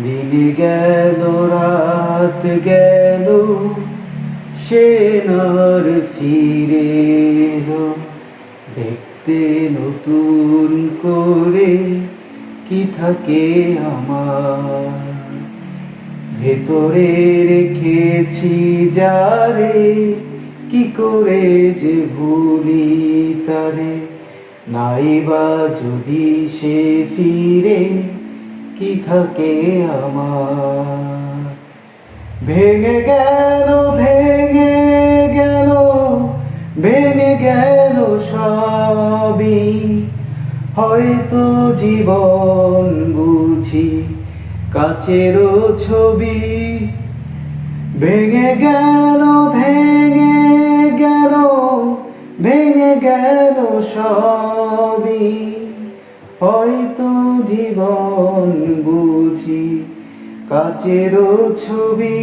দিন গেল রাত গেল, সে আর ফিরে এলো। দেখতে নতুন করে কি থাকে আমার, ভেতরে রেখেছি যারে, কি করে যে ভুলি তারে। নাইবা যদি সে ফিরে, কি থাকে আমার। ভেঙে গেল, ভেঙে গেল, ভেঙে গেল সবই, হয়তো জীবন বুঝি কাচেরও ছবি। ভেঙে গেল, ভেঙে গেল, ভেঙে গেল সবই, হয়তো জীবন বুঝি কাচেরও ছবি।